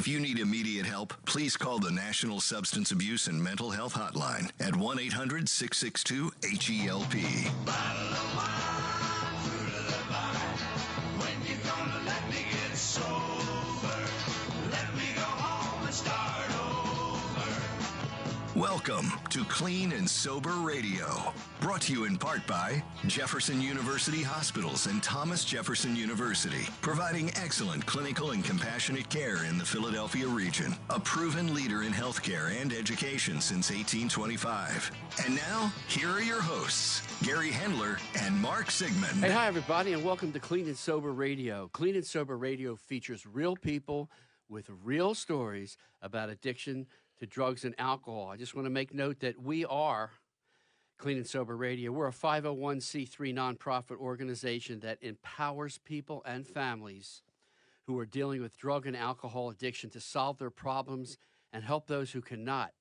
If you need immediate help, please call the National Substance Abuse and Mental Health Hotline at 1-800-662-HELP. Bottle of wine, fruit of the vine. When you gonna let me get sober? Let me go home and start over. Welcome to Clean and Sober Radio, brought to you in part by Jefferson University Hospitals and Thomas Jefferson University, providing excellent clinical and compassionate care in the Philadelphia region, a proven leader in healthcare and education since 1825. And now, here are your hosts, Gary Hendler and Mark Sigmund. Hey, hi, everybody, and welcome to Clean and Sober Radio. Clean and Sober Radio features real people with real stories about addiction to drugs and alcohol. I just want to make note that we are Clean and Sober Radio. We're a 501c3 nonprofit organization that empowers people and families who are dealing with drug and alcohol addiction to solve their problems and help those who cannot.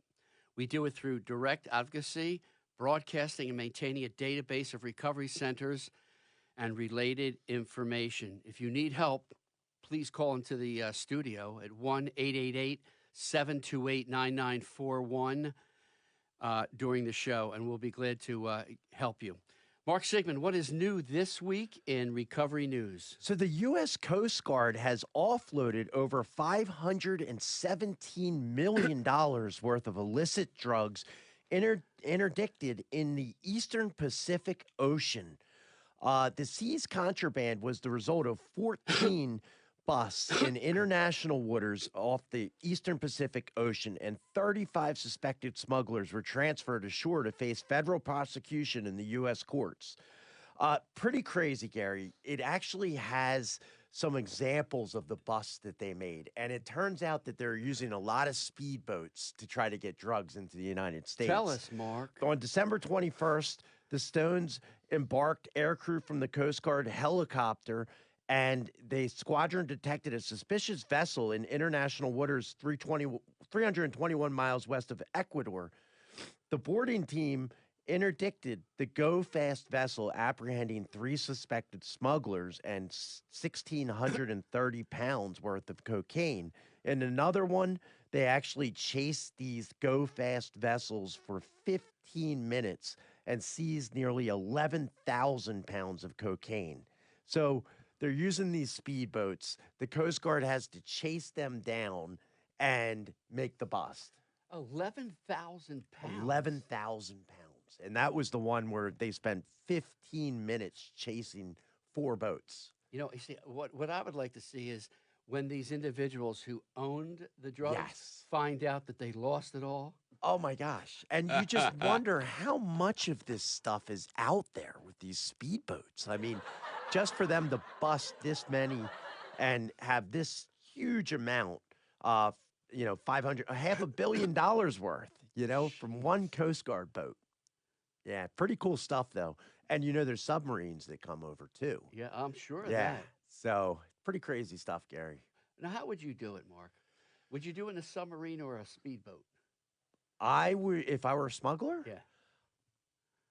We do it through direct advocacy, broadcasting and maintaining a database of recovery centers and related information. If you need help, please call into the studio at 1-888-728-9941 during the show, and we'll be glad to help you. Mark Sigmund, what is new this week in recovery news? So the U.S. Coast Guard has offloaded over $517 million worth of illicit drugs interdicted in the Eastern Pacific Ocean. The seized contraband was the result of 14 busts in international waters off the Eastern Pacific Ocean, and 35 suspected smugglers were transferred ashore to face federal prosecution in the U.S. courts. Pretty crazy, Gary. It actually has some examples of the busts that they made, and it turns out that they're using a lot of speedboats to try to get drugs into the United States. Tell us, Mark. On December 21st, the Stones embarked aircrew from the Coast Guard helicopter, and the squadron detected a suspicious vessel in international waters 321 miles west of Ecuador. The boarding team interdicted the Go Fast vessel, apprehending 3 suspected smugglers and 1,630 pounds worth of cocaine. In another one, they actually chased these Go Fast vessels for 15 minutes and seized nearly 11,000 pounds of cocaine. So they're using these speedboats. The Coast Guard has to chase them down and make the bust. 11,000 pounds. 11,000 pounds. And that was the one where they spent 15 minutes chasing 4 boats. You know, see, what I would like to see is when these individuals who owned the drugs find out that they lost it all. Oh, my gosh. And you just wonder how much of this stuff is out there with these speedboats. I mean, just for them to bust this many and have this huge amount of, $500 million worth, from one Coast Guard boat. Yeah, pretty cool stuff, though. And, there's submarines that come over, too. Yeah, I'm sure of Yeah, that. so pretty crazy stuff, Gary. Now, how would you do it, Mark? Would you do it in a submarine or a speedboat? I would, if I were a smuggler? Yeah.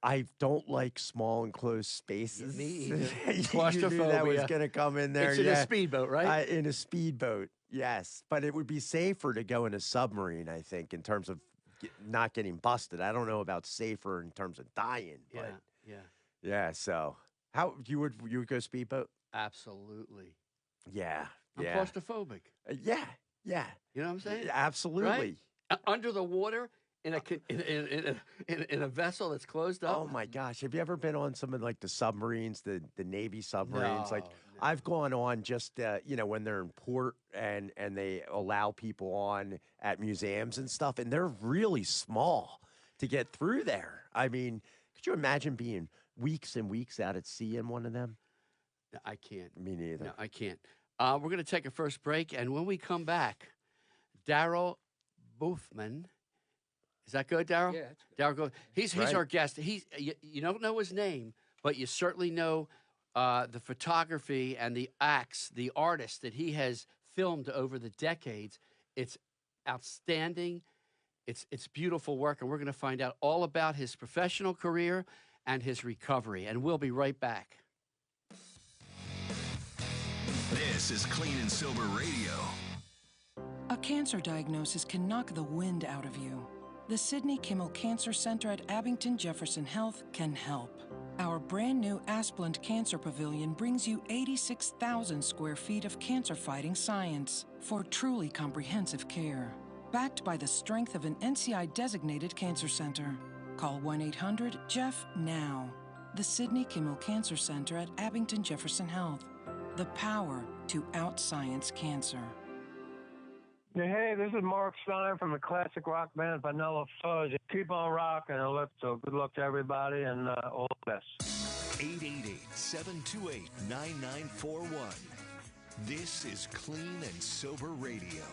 I don't like small enclosed spaces. Me either. You knew that was going to come in there. It's in a speedboat, right? In a speedboat, yes. But it would be safer to go in a submarine, I think, in terms of not getting busted. I don't know about safer in terms of dying. But yeah. So how you would go speedboat? Absolutely. Yeah. I'm claustrophobic. Yeah. You know what I'm saying? Absolutely. Right? Under the water. In a vessel that's closed up. Oh my gosh! Have you ever been on some of like the submarines, the Navy submarines? No. I've gone on just when they're in port and they allow people on at museums and stuff, and they're really small to get through there. I mean, could you imagine being weeks and weeks out at sea in one of them? I can't. Me neither. No, I can't. We're going to take a first break, and when we come back, Daryl Bughman. Is that good, Daryl? Yeah, that's good. Daryl, he's our guest. You don't know his name, but you certainly know the photography and the acts, the artists that he has filmed over the decades. It's outstanding. It's beautiful work, and we're going to find out all about his professional career and his recovery. And we'll be right back. This is Clean and Sober Radio. A cancer diagnosis can knock the wind out of you. The Sidney Kimmel Cancer Center at Abington Jefferson Health can help. Our brand new Asplund Cancer Pavilion brings you 86,000 square feet of cancer-fighting science for truly comprehensive care. Backed by the strength of an NCI-designated cancer center. Call 1-800-JEFF now. The Sidney Kimmel Cancer Center at Abington Jefferson Health. The power to out-science cancer. Hey, this is Mark Stein from the classic rock band Vanilla Fudge. Keep on rocking, so good luck to everybody and all the best. 888-728-9941. This is Clean and Sober Radio.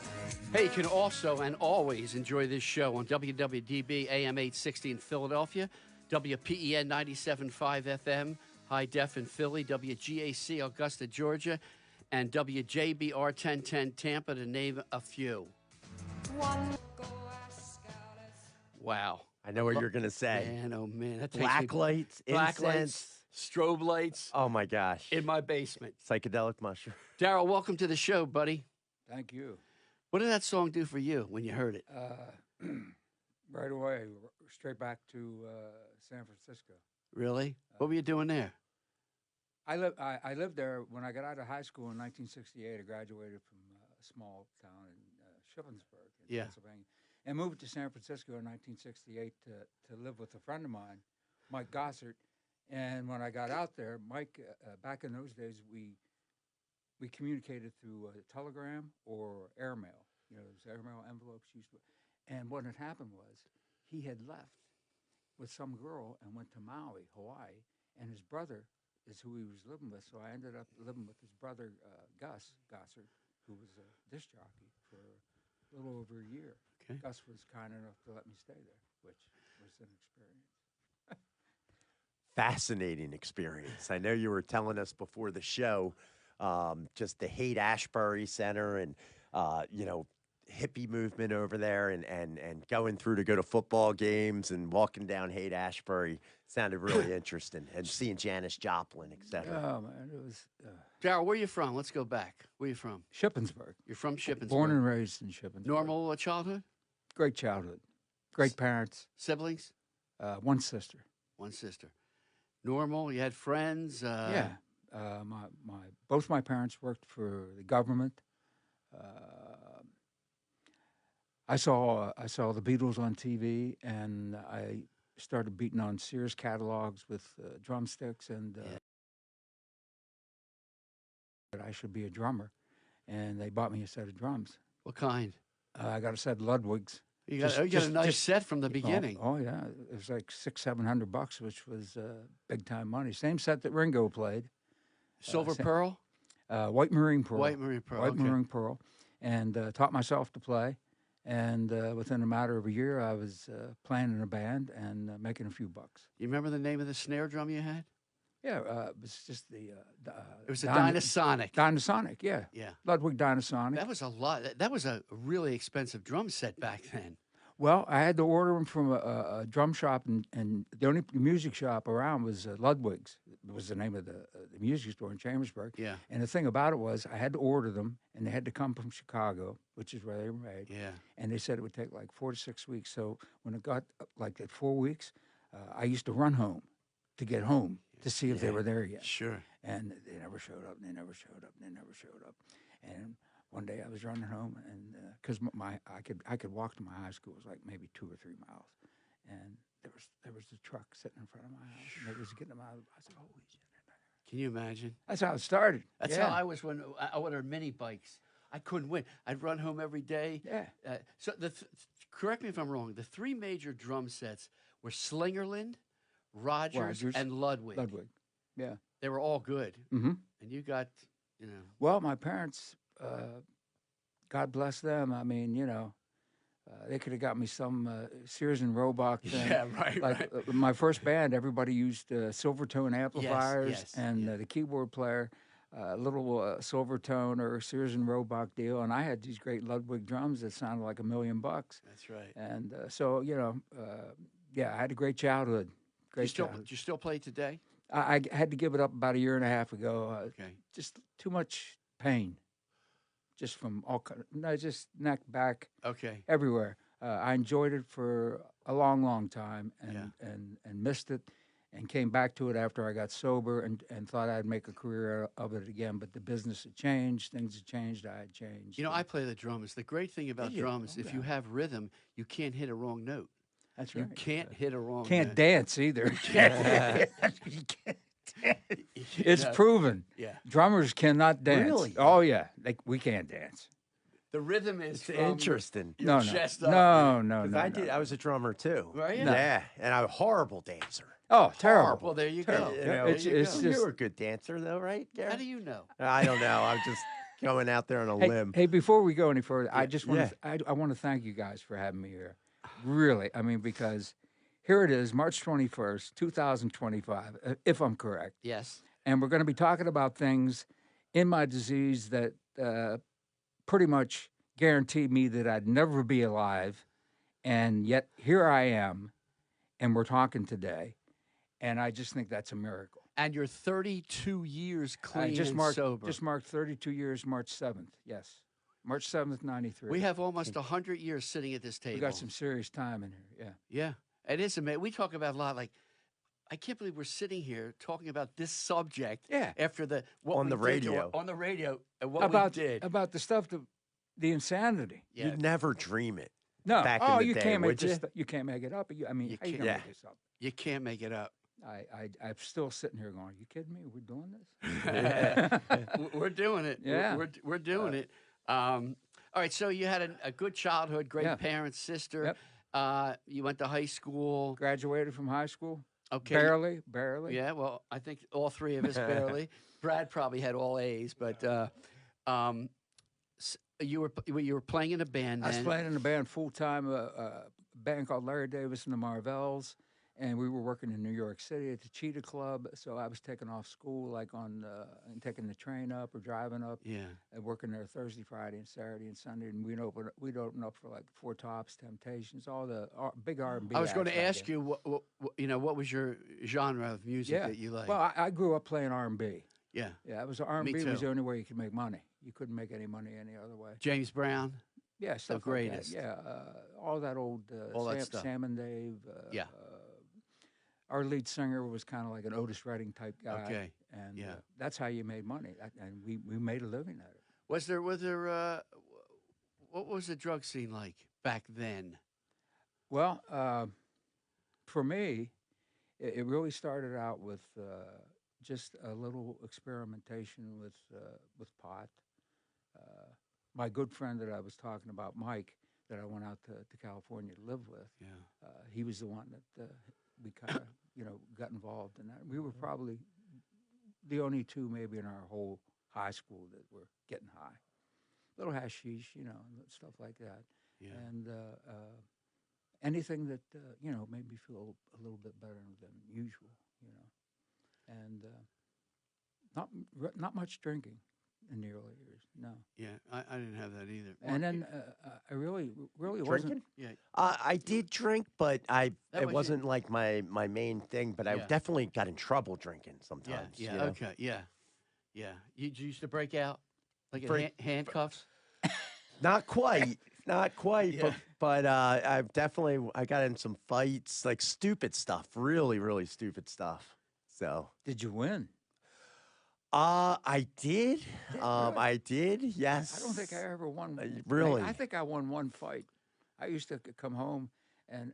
Hey, you can also and always enjoy this show on WWDB AM 860 in Philadelphia, WPEN 97.5 FM, High Def in Philly, WGAC Augusta, Georgia, and WJBR 1010 Tampa, to name a few. Wow. I know what you're going to say. Man, oh man. That takes Black me, lights, black incense. lights, strobe lights Oh, my gosh. in my basement. Psychedelic mushroom. Daryl, welcome to the show, buddy. Thank you. What did that song do for you when you heard it? Right away, straight back to San Francisco. Really? What were you doing there? I lived there when I got out of high school in 1968. I graduated from a small town in Shippensburg, in Pennsylvania, and moved to San Francisco in 1968 to live with a friend of mine, Mike Gossert. And when I got out there, Mike, back in those days, we communicated through telegram or airmail. You know, those airmail envelopes used to. And what had happened was he had left with some girl and went to Maui, Hawaii, and his brother is who he was living with. So I ended up living with his brother, Gus Gossert, who was a disc jockey for a little over a year. Okay. Gus was kind enough to let me stay there, which was an experience. Fascinating experience. I know you were telling us before the show, just the Haight-Ashbury Center and, hippie movement over there and going through to go to football games and walking down Haight-Ashbury sounded really interesting, and seeing Janis Joplin, et cetera. Oh, man, it was... Daryl, where are you from? Let's go back. Where are you from? Shippensburg. You're from Shippensburg. Born and raised in Shippensburg. Normal childhood? Great childhood. Great parents. Siblings? One sister. One sister. Normal? You had friends? Yeah. Both my parents worked for the government. I saw the Beatles on TV, and I started beating on Sears catalogs with drumsticks, and that I should be a drummer. And they bought me a set of drums. What kind? I got a set of Ludwigs. You got a nice set from the beginning. Oh yeah, it was like $600-700, which was big time money. Same set that Ringo played. Silver pearl? White marine pearl. White marine pearl. White okay. marine pearl, and taught myself to play. And within a matter of a year, I was playing in a band and making a few bucks. You remember the name of the snare drum you had? Yeah, it was just the. It was a Dynasonic. Dynasonic, yeah. Yeah. Ludwig Dynasonic. That was a lot. That was a really expensive drum set back then. Well, I had to order them from a drum shop, and the only music shop around was Ludwig's. It was the name of the music store in Chambersburg. Yeah. And the thing about it was I had to order them, and they had to come from Chicago, which is where they were made. Yeah. And they said it would take like 4 to 6 weeks. So when it got like at 4 weeks, I used to run home to get home to see if they were there yet. Sure. And they never showed up, and they never showed up, and they never showed up. And one day I was running home, and because I could walk to my high school, it was like maybe 2 or 3 miles, and there was the truck sitting in front of my house, and they was getting them out. I said, "Holy shit!" Can you imagine? That's how it started. That's how I was when I ordered mini bikes. I couldn't win. I'd run home every day. Yeah. So correct me if I'm wrong. The 3 major drum sets were Slingerland, Rogers, and Ludwig. Ludwig. Yeah. They were all good. Mm-hmm. And you got, Well, my parents, God bless them. I mean, they could have got me some Sears and Roebuck thing. Yeah, right. Like my first band, everybody used Silvertone amplifiers, yes, and the keyboard player, little Silvertone or Sears and Roebuck deal, and I had these great Ludwig drums that sounded like $1 million. That's right. And so I had a great childhood. Do you still play today? I had to give it up about 1.5 years ago. Okay. Just too much pain. just from just neck, back, Okay. everywhere. I enjoyed it for a long, long time and missed it and came back to it after I got sober and thought I'd make a career of it again. But the business had changed. Things had changed. I had changed. You know, I play the drums. The great thing about drums, if you have rhythm, you can't hit a wrong note. That's right. You can't hit a wrong Can't note. dance either. It's proven. Yeah. Drummers cannot dance. Really? Oh, yeah. We can't dance. The rhythm is It's from interesting. your No, chest no. up. No, no, 'Cause no. I did. I was a drummer too. Were you? Yeah, and I'm a horrible dancer. Oh, terrible. Well, there you go. Terrible. You There know, you it's go. just- You're a good dancer, though, right? Gary? How do you know? I don't know. I'm just going out there on a Hey, limb. hey, before we go any further, I just want Yeah. to I want to thank you guys for having me here. Really, I mean, because here it is, March 21st, 2025, if I'm correct, Yes. and we're going to be talking about things in my disease that pretty much guaranteed me that I'd never be alive, and yet here I am, and we're talking today, and I just think that's a miracle. And you're 32 years clean Just and marked sober. just marked 32 years, March 7th. Yes, March 7th, 93. We have almost 100 years sitting at this table. We got some serious time in here. Yeah. Yeah, it is amazing. We talk about a lot. Like, I can't believe we're sitting here talking about this subject. Yeah. After the On we the did radio. on the radio, and what about we did. about the stuff the insanity. Yeah. You'd never dream it. No, Back in oh, the you day, can't make would this. you? You can't make it up. I mean, You how you can't. gonna Yeah. make this up? You can't make it up. I'm still sitting here going, "Are you kidding me? Are we doing this?" We're doing it. Yeah. We're doing it. All right. So you had a good childhood, great Yeah. parents, sister. You went to high school. Graduated from high school. Okay. Barely. Yeah. Well, I think all three of us barely. Brad probably had all A's, but you were playing in a band. I was then. playing in a band full time, a band called Larry Davis and the Marvels, and we were working in New York City at the Cheetah Club. So I was taking off school, like and taking the train up or driving up. Yeah. And working there Thursday, Friday, and Saturday and Sunday, and we'd open up for like Four Tops, Temptations, all the big R&B. I was going acts to back ask then. you, what was your genre of music that you liked? Well, I grew up playing R&B. Yeah. Yeah, it was R&B was too. the only way you could make money. You couldn't make any money any other way. James Brown. Yeah, stuff greatest. Like that. Yeah, all that old All that stuff. Sam and Dave. Yeah. Our lead singer was kind of like an Otis Redding type guy. Okay. And Yeah. that's how you made money, and we made a living at it. Was there what was the drug scene like back then? Well, for me, it really started out with just a little experimentation with pot. My good friend that I was talking about, Mike, that I went out to California to live with, Yeah. he was the one that we kind of, got involved in that. We were probably the only two maybe in our whole high school that were getting high. Little hashish, stuff like that. Yeah. And anything that, made me feel a little bit better than usual, And not much drinking in the early years, no. Yeah, I didn't have that either. And then I really wasn't. Drinking? Yeah. I did drink, but That it was wasn't like my main thing. But I Yeah. definitely got in trouble drinking Yeah, sometimes. yeah, you know? okay, yeah. You used to break out like in Break- handcuffs? Not quite, not quite. Yeah. But I got in some fights, like stupid stuff, really, really stupid stuff. So Did you win? I did. I did. Yes. I don't think I ever won. Really? I think I won one fight. I used to come home and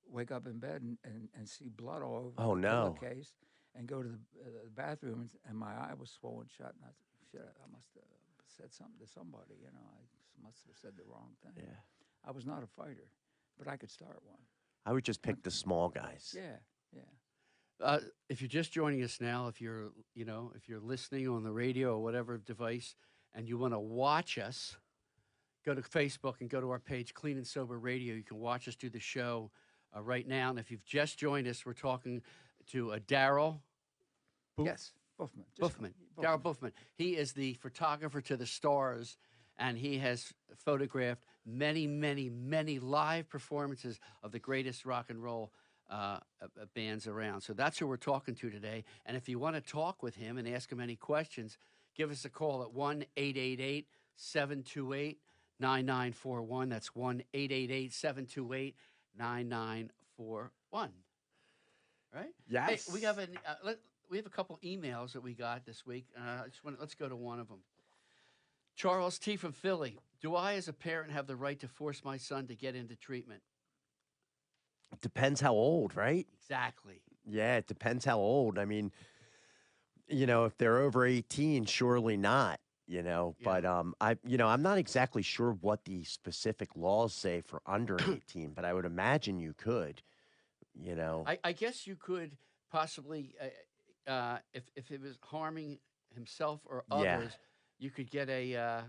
wake up in bed and see blood all over Oh, the no. pillowcase and go to the bathroom and my eye was swollen shut and I said, shit, I must have said something to somebody. I must have said the wrong thing. Yeah. I was not a fighter, but I could start one. I would just pick the small guys. Yeah. If you're just joining us now, if you're listening on the radio or whatever device, and you want to watch us, go to Facebook and go to our page, Clean and Sober Radio. You can watch us do the show right now. And if you've just joined us, we're talking to Daryl. Yes, Bughman. Bughman. Daryl Bughman. He is the photographer to the stars, and he has photographed many, many, many live performances of the greatest rock and roll bands around. So that's who we're talking to today. And if you want to talk with him and ask him any questions, give us a call at 1-888 1-888-728-9941. That's 1-888-728-9941. Right? Yes. Hey, we have a couple emails that we got this week. Let's go to one of them. Charles T. from Philly. Do I, as a parent, have the right to force my son to get into treatment? Depends how old, right? Exactly. Yeah, it depends how old. I mean, if they're over 18, surely not, Yeah. But I'm not exactly sure what the specific laws say for under 18, but I would imagine you could, I guess you could possibly, if it was harming himself or Yeah. others, you could get a,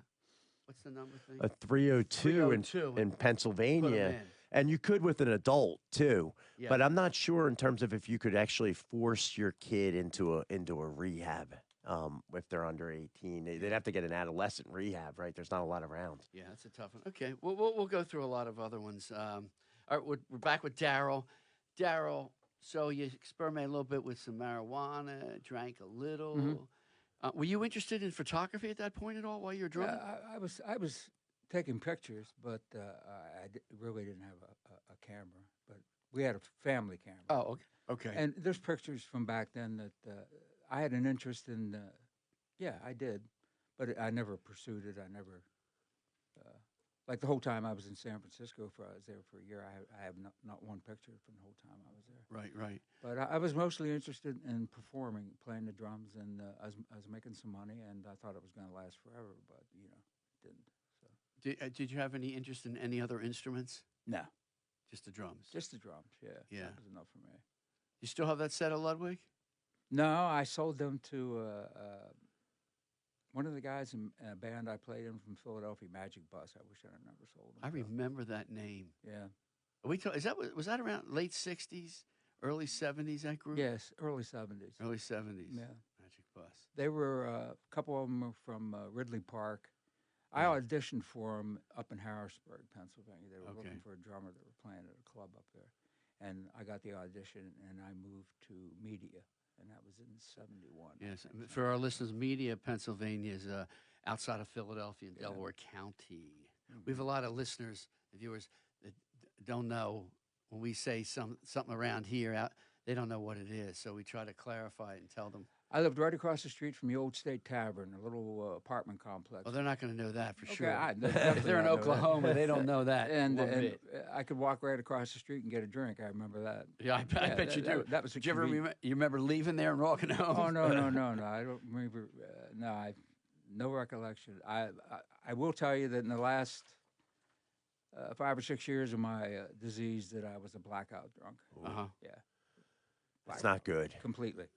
what's the number thing? a 302 in 302 in Put 'em Pennsylvania. in. And you could with an adult too. Yeah. But I'm not sure in terms of if you could actually force your kid into a rehab if they're under 18. They'd have to get an adolescent rehab, right? There's not a lot around. Yeah, that's a tough one. Okay, we'll go through a lot of other ones. All right, we're back with Daryl. Daryl, so you experimented a little bit with some marijuana, drank a little. Mm-hmm. Were you interested in photography at that point at all while you were drumming? I was taking pictures, but really didn't have a camera. But we had a family camera. Oh, okay. Okay. And there's pictures from back then that I had an interest in. Yeah, I did, but I never pursued it. I never. Like the whole time I was in San Francisco, I was there for a year. I have not one picture from the whole time I was there. Right. But I was mostly interested in performing, playing the drums, and I was making some money, and I thought it was going to last forever, but it didn't. So. Did you have any interest in any other instruments? No, Just the drums. just the drums. Yeah, Yeah. that was enough for me. You still have that set of Ludwig? No, I sold them to one of the guys in a band I played in from Philadelphia, Magic Bus. I wish I had never sold them. I to. remember that name. Yeah. Was that around late '60s, early '70s? That group? Yes, early 70s. Early '70s. Yeah. Magic Bus. They were a couple of them were from Ridley Park. I auditioned for them up in Harrisburg, Pennsylvania. They were Okay. looking for a drummer. They were playing at a club up there, and I got the audition, and I moved to Media, and that was in '71. Yes, for our listeners, Media, Pennsylvania is outside of Philadelphia in Delaware County. We have a lot of listeners, viewers that don't know when we say something around here. They don't know what it is, so we try to clarify it and tell them. I lived right across the street from the Old State Tavern, a little apartment complex. Well, they're not going to know that for Okay, sure. I If definitely they're in not know that. Oklahoma, they don't know that. And one bit. I could walk right across the street and get a drink. I remember that. Yeah, I bet you do. That was a Did you ever convenient- you remember leaving there and walking home? Oh no! I don't remember. No, I no recollection. I will tell you that in the last 5 or 6 years of my disease, that I was a blackout drunk. Uh-huh. Yeah, It's not good. completely.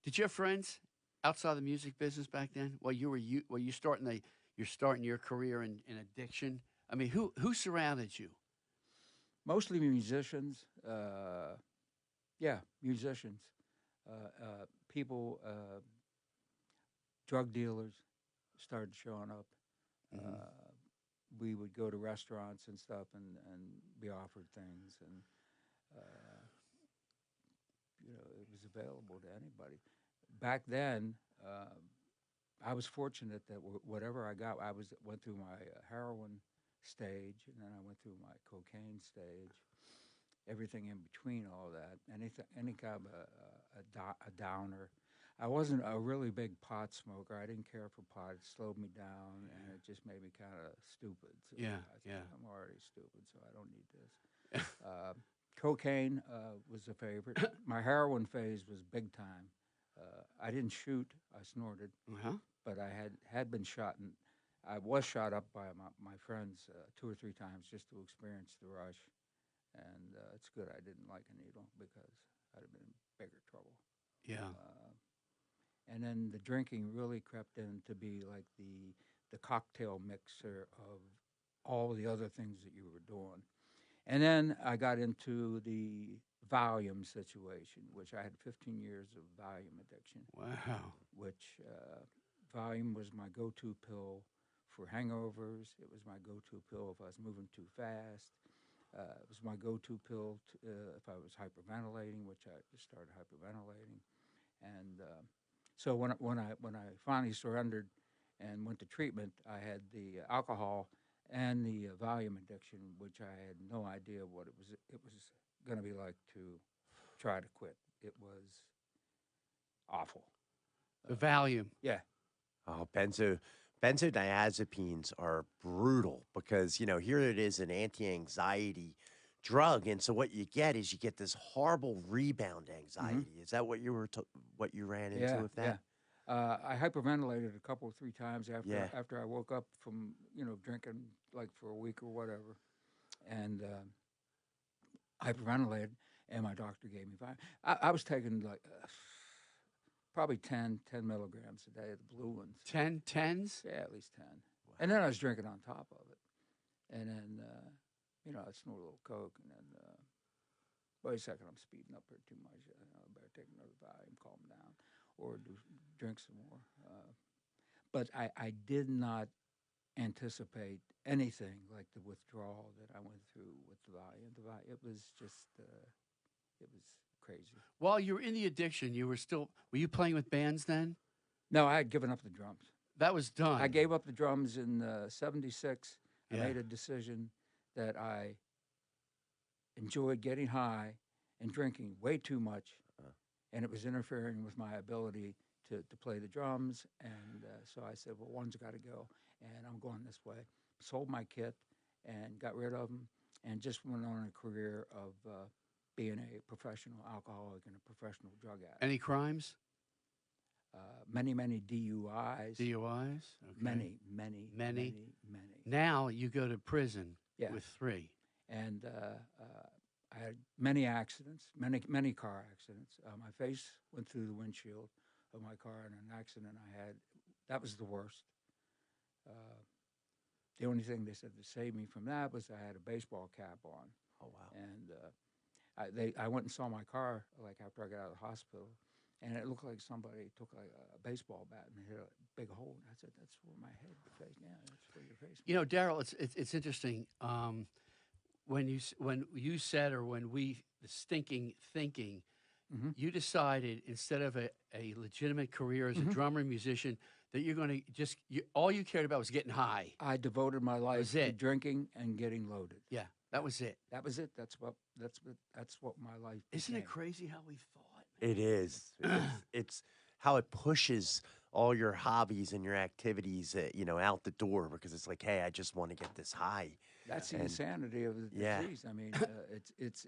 Did you have friends outside the music business back then? Well, you're starting your career in addiction. I mean, who surrounded you? Mostly musicians. Musicians. People, drug dealers started showing up. We would go to restaurants and stuff and be offered things, and it was available to anybody. Back then, I was fortunate that whatever I got, went through my heroin stage, and then I went through my cocaine stage. Everything in between all that, any kind of a downer. I wasn't a really big pot smoker. I didn't care for pot. It slowed me down, and it just made me kind of stupid. So Yeah. I'm already stupid, so I don't need this. Cocaine was a favorite. My heroin phase was big time. I didn't shoot. I snorted, but I had been shot, and I was shot up by my friends 2 or 3 times just to experience the rush. And it's good I didn't like a needle, because I'd have been in bigger trouble. Yeah. And then the drinking really crept in to be like the cocktail mixer of all the other things that you were doing. And then I got into the Valium situation, which I had 15 years of Valium addiction. Wow. Which Valium was my go-to pill for hangovers. It was my go-to pill if I was moving too fast. It was my go-to pill if I was hyperventilating, which I just started hyperventilating. And so when I finally surrendered and went to treatment, I had the alcohol and the Valium addiction, which I had no idea what it was going to be like to try to quit. It was awful. The Valium. Yeah. Oh, benzodiazepines are brutal because, here it is an anti-anxiety drug. And so what you get is you get this horrible rebound anxiety. Is that what you what you ran into with that? Yeah. I hyperventilated a couple or 3 times after I woke up from, drinking like for a week or whatever. And hyperventilated, and my doctor gave me Valium. I was taking like probably 10 milligrams a day of the blue ones. 10 tens? Yeah, at least 10. Wow. And then I was drinking on top of it. And then, I snort a little Coke, and then, wait a second, I'm speeding up here too much. I better take another Valium, calm down, or drink some more. But I did not anticipate anything like the withdrawal that I went through with the Valium. It was just, it was crazy. While you were in the addiction, were you playing with bands then? No, I had given up the drums. That was done. I gave up the drums in '76. Yeah. I made a decision that I enjoyed getting high and drinking way too much, and it was interfering with my ability to play the drums. And so I said, well, one's got to go, and I'm going this way. Sold my kit and got rid of them, and just went on a career of being a professional alcoholic and a professional drug addict. Any crimes? Many DUIs. DUIs? Okay. Many. Now you go to prison with 3. And I had many accidents, many car accidents. My face went through the windshield of my car in an accident I had. That was the worst. The only thing they said to save me from that was I had a baseball cap on. Oh, wow. And I went and saw my car like after I got out of the hospital, and it looked like somebody took like a baseball bat and hit a big hole. And I said, "That's where my head, face. Yeah, that's where your face." Daryl, it's interesting. When you said, or when the stinking thinking, you decided instead of a legitimate career as a drummer musician that you're going to all you cared about was getting high. I devoted my life to drinking and getting loaded. Yeah, that was it. That was it. That's what my life became. Isn't it crazy how we thought? It is. It's how it pushes all your hobbies and your activities, out the door, because it's like, hey, I just want to get this high. That's the insanity of the disease. I mean, it's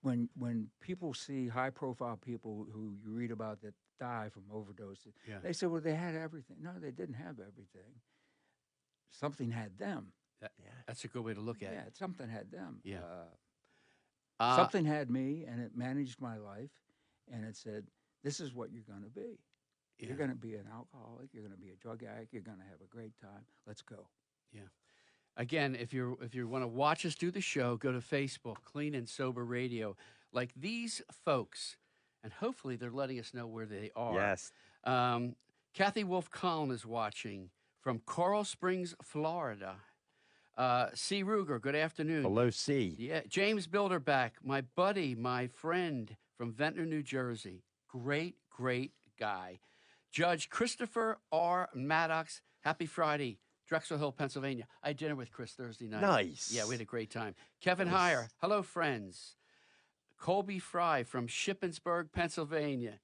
when people see high-profile people who you read about that die from overdoses, they say, well, they had everything. No, they didn't have everything. Something had them. That's a good way to look at it. Yeah, something had them. Yeah. Something had me, and it managed my life, and it said, this is what you're going to be. Yeah. You're going to be an alcoholic. You're going to be a drug addict. You're going to have a great time. Let's go. Yeah. Again, if you want to watch us do the show, go to Facebook, Clean and Sober Radio. Like these folks, and hopefully they're letting us know where they are. Yes. Kathy Wolf Collin is watching from Coral Springs, Florida. C. Ruger, good afternoon. Hello, C. Yeah. James Bilderback, my buddy, my friend from Ventnor, New Jersey. Great guy. Judge Christopher R. Maddox, happy Friday, Drexel Hill, Pennsylvania. I had dinner with Chris Thursday night. Nice. Yeah, we had a great time. Kevin Heyer, hello, friends. Colby Fry from Shippensburg, Pennsylvania.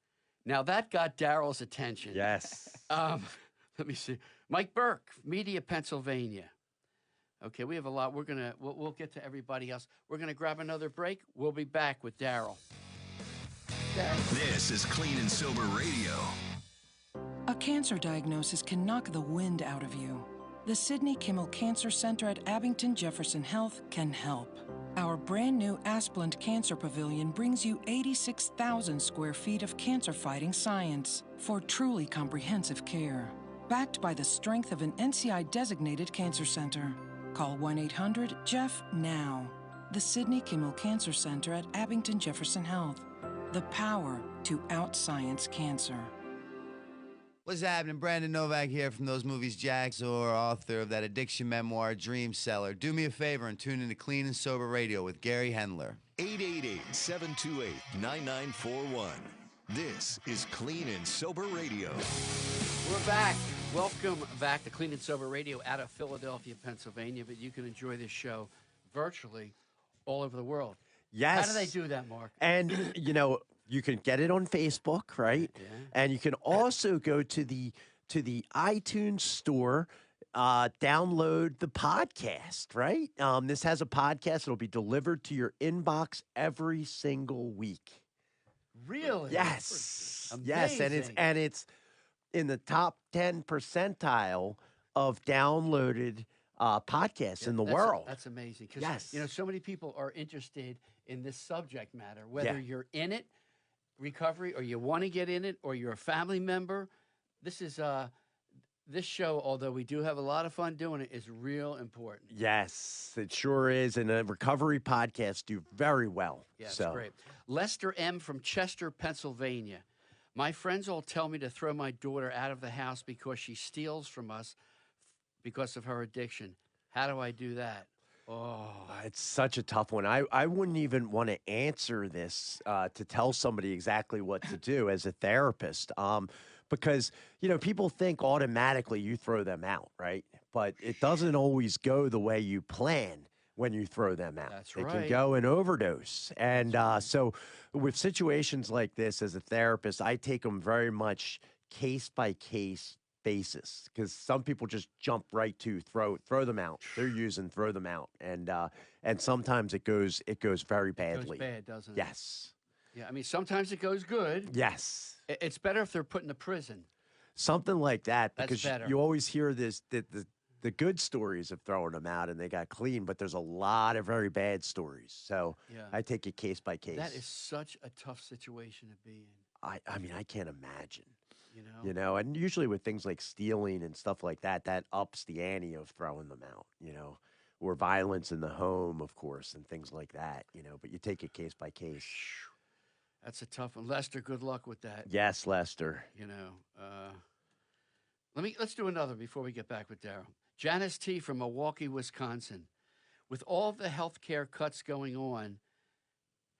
Now that got Daryl's attention. Yes. Let me see. Mike Burke, Media, Pennsylvania. Okay, we have a lot. We'll get to everybody else. We're gonna grab another break. We'll be back with Daryl. This is Clean and Sober Radio. A cancer diagnosis can knock the wind out of you. The Sidney Kimmel Cancer Center at Abington Jefferson Health can help. Our brand new Asplund Cancer Pavilion brings you 86,000 square feet of cancer-fighting science for truly comprehensive care. Backed by the strength of an NCI-designated cancer center. Call 1-800-JEFF now. The Sidney Kimmel Cancer Center at Abington Jefferson Health. The power to out-science cancer. What's happening? Brandon Novak here from Those Movies Jacks, or author of that addiction memoir, Dream Seller. Do me a favor and tune into Clean and Sober Radio with Gary Hendler. 888-728-9941. This is Clean and Sober Radio. We're back. Welcome back to Clean and Sober Radio out of Philadelphia, Pennsylvania. But you can enjoy this show virtually all over the world. Yes. How do they do that, Mark? And, you can get it on Facebook, right? Yeah. And you can also go to the iTunes store, download the podcast, right? This has a podcast. It'll be delivered to your inbox every single week. Really? Yes. Amazing. Yes, and it's in the top 10 percentile of downloaded podcasts in the world. That's amazing. Because, Yes. so many people are interested in this subject matter, whether Yeah. you're in it, recovery, or you want to get in it, or you're a family member. This is this show, although we do have a lot of fun doing it, is real important. Yes, it sure is. And a recovery podcast do very well. Yeah, it's so. great. Lester M. from Chester, Pennsylvania. My friends all tell me to throw my daughter out of the house because she steals from us because of her addiction. How do I do that? Oh, It's such a tough one. I wouldn't even want to answer this to tell somebody exactly what to do as a therapist, because people think automatically you throw them out, right? But it doesn't always go the way you plan when you throw them out. That's They right. can go and overdose, and so with situations like this, as a therapist, I take them very much case by case basis, because some people just jump right to throw them out. They're using, throw them out, and sometimes it goes very badly. it goes bad, doesn't it? Yes. Yeah, I mean, sometimes it goes good. Yes. It's better if they're put into prison. Something like that, That's because better. you always hear the good stories of throwing them out and they got clean, but there's a lot of very bad stories. So Yeah. I take it case by case. That is such a tough situation to be in. I mean, I can't imagine. You know? And usually with things like stealing and stuff like that, that ups the ante of throwing them out, or violence in the home, of course, and things like that, but you take it case by case. That's a tough one. Lester, good luck with that. Yes, Lester. Let's do another before we get back with Daryl. Janice T. from Milwaukee, Wisconsin. With all the health care cuts going on,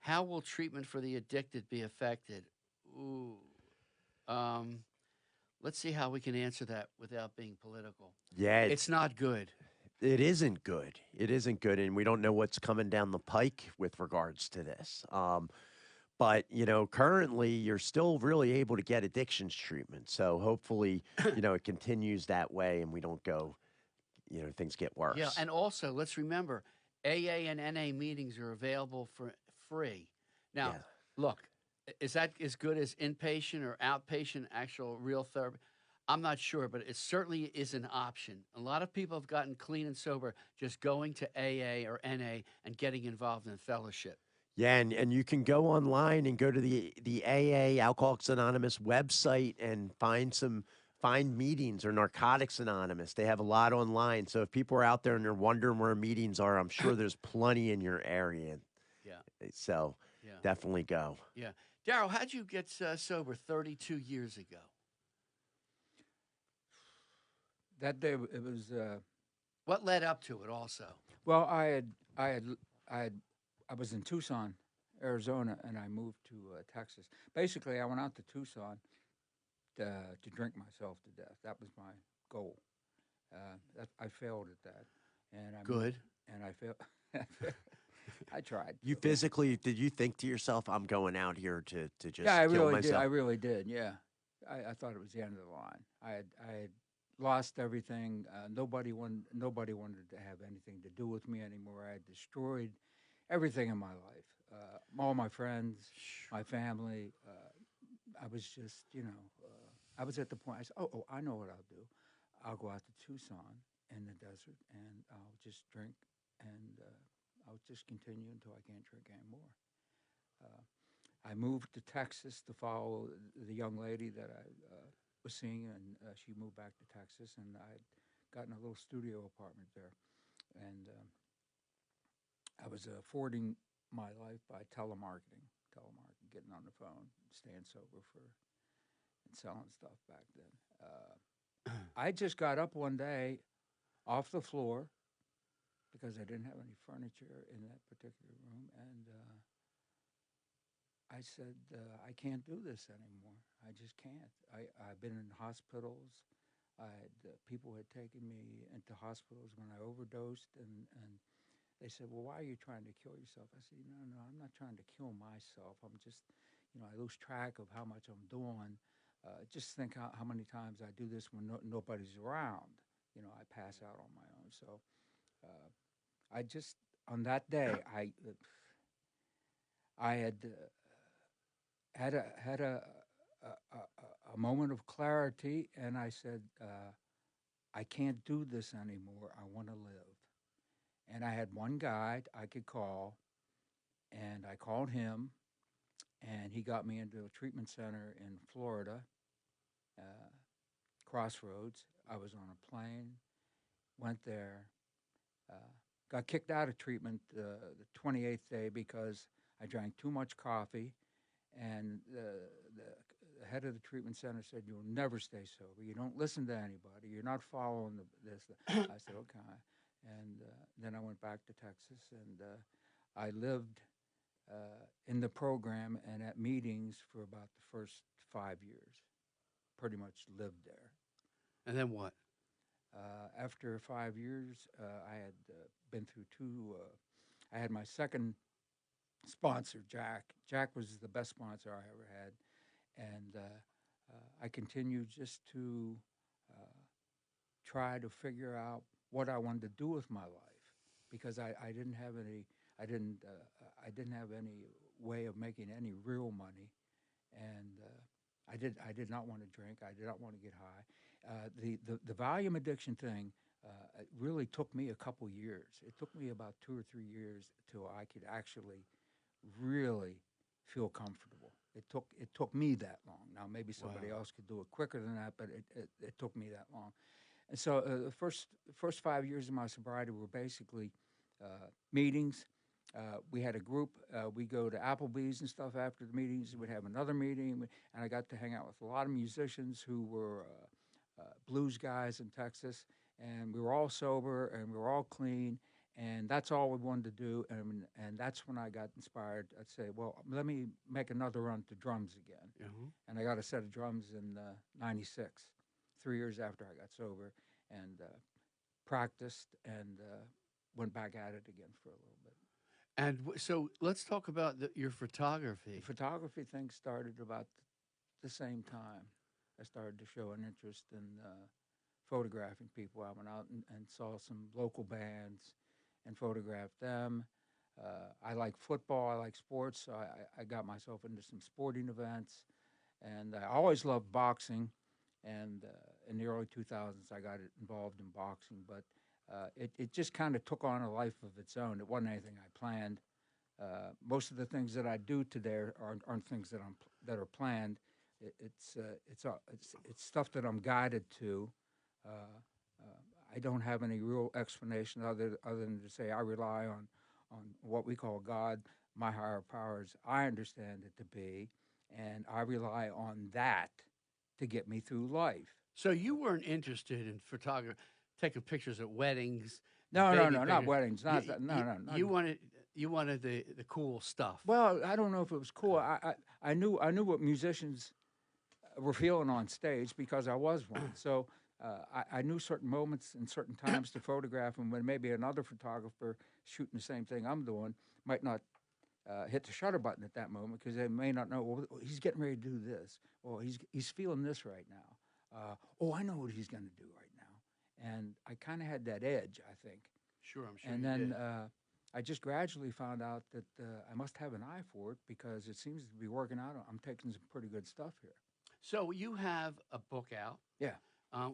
how will treatment for the addicted be affected? Ooh. Let's see how we can answer that without being political. Yeah. It's not good. It isn't good. It isn't good, and we don't know what's coming down the pike with regards to this. But, currently you're still really able to get addictions treatment. So hopefully, it continues that way and we don't go, things get worse. Yeah, and also let's remember, AA and NA meetings are available for free. Now, look, is that as good as inpatient or outpatient actual real therapy? I'm not sure, but it certainly is an option. A lot of people have gotten clean and sober just going to AA or NA and getting involved in fellowship. Yeah, and you can go online and go to the AA, Alcoholics Anonymous website and find meetings, or Narcotics Anonymous. They have a lot online. So if people are out there and they're wondering where meetings are, I'm sure there's plenty in your area. Yeah. So definitely go. Yeah. Daryl, how'd you get sober 32 years ago? That day it was. What led up to it also? Well, I was in Tucson, Arizona, and I moved to Texas. Basically, I went out to Tucson to drink myself to death. That was my goal. I failed at that, and I Good. And I failed. I tried. You physically, did you think to yourself, I'm going out here to just Yeah, I kill really myself? did. I really did. Yeah, I thought it was the end of the line. I had lost everything. Nobody wanted to have anything to do with me anymore. I had destroyed everything in my life. All my friends, my family. I was just, I was at the point. I said, "Oh, I know what I'll do. I'll go out to Tucson in the desert, and I'll just drink, and I'll just continue until I can't drink anymore." I moved to Texas to follow the young lady that I was seeing, and she moved back to Texas, and I had gotten a little studio apartment there, and I was affording my life by telemarketing, getting on the phone, staying sober and selling stuff back then. I just got up one day off the floor because I didn't have any furniture in that particular room, and I said, I can't do this anymore. I just can't. I've been in hospitals. People had taken me into hospitals when I overdosed, and they said, well, why are you trying to kill yourself? I said, no, I'm not trying to kill myself. I'm just, I lose track of how much I'm doing. Just think how many times I do this when nobody's around. I pass out on my own. So I just, on that day, I had a moment of clarity, and I said, I can't do this anymore. I want to live. And I had one guy I could call, and I called him, and he got me into a treatment center in Florida, Crossroads. I was on a plane, went there, got kicked out of treatment the 28th day because I drank too much coffee, and the head of the treatment center said, you'll never stay sober. You don't listen to anybody. You're not following this. I said, okay. And then I went back to Texas, and I lived in the program and at meetings for about the first 5 years. Pretty much lived there. And then what? After 5 years, I had been through two. I had my second sponsor, Jack. Jack was the best sponsor I ever had. And I continued just to try to figure out what I wanted to do with my life, because I didn't have any way of making any real money, and I did not want to drink. I did not want to get high. The volume addiction thing it really took me a couple years. It took me about 2 or 3 years till I could actually really feel comfortable. It took me that long. Now maybe somebody else could do it quicker than that, but it took me that long. And so the first 5 years of my sobriety were basically meetings. We had a group. We go to Applebee's and stuff after the meetings. We'd have another meeting, and I got to hang out with a lot of musicians who were blues guys in Texas, and we were all sober and we were all clean, and that's all we wanted to do. And that's when I got inspired. I'd say, well, let me make another run to drums again. Mm-hmm. And I got a set of drums in '96, 3 years after I got sober, and practiced and went back at it again for a little bit. And so let's talk about your photography. The photography thing started about the same time. I started to show an interest in photographing people. I went out and saw some local bands and photographed them. I like football. I like sports, so I got myself into some sporting events. And I always loved boxing. And in the early 2000s, I got involved in boxing. But it just kind of took on a life of its own. It wasn't anything I planned. Most of the things that I do today aren't things that are planned. It's stuff that I'm guided to. I don't have any real explanation other than to say I rely on what we call God, my higher powers. I understand it to be, and I rely on that to get me through life. So you weren't interested in photography, taking pictures at weddings? No, not weddings. You wanted the cool stuff. Well, I don't know if it was cool. I knew what musicians were feeling on stage because I was one. So I knew certain moments and certain times to photograph, and when maybe another photographer shooting the same thing I'm doing might not hit the shutter button at that moment because they may not know, well, he's getting ready to do this, or he's feeling this right now. I know what he's going to do right now. And I kind of had that edge, I think. Sure, I'm sure. And then I just gradually found out that I must have an eye for it because it seems to be working out. I'm taking some pretty good stuff here. So you have a book out. Yeah.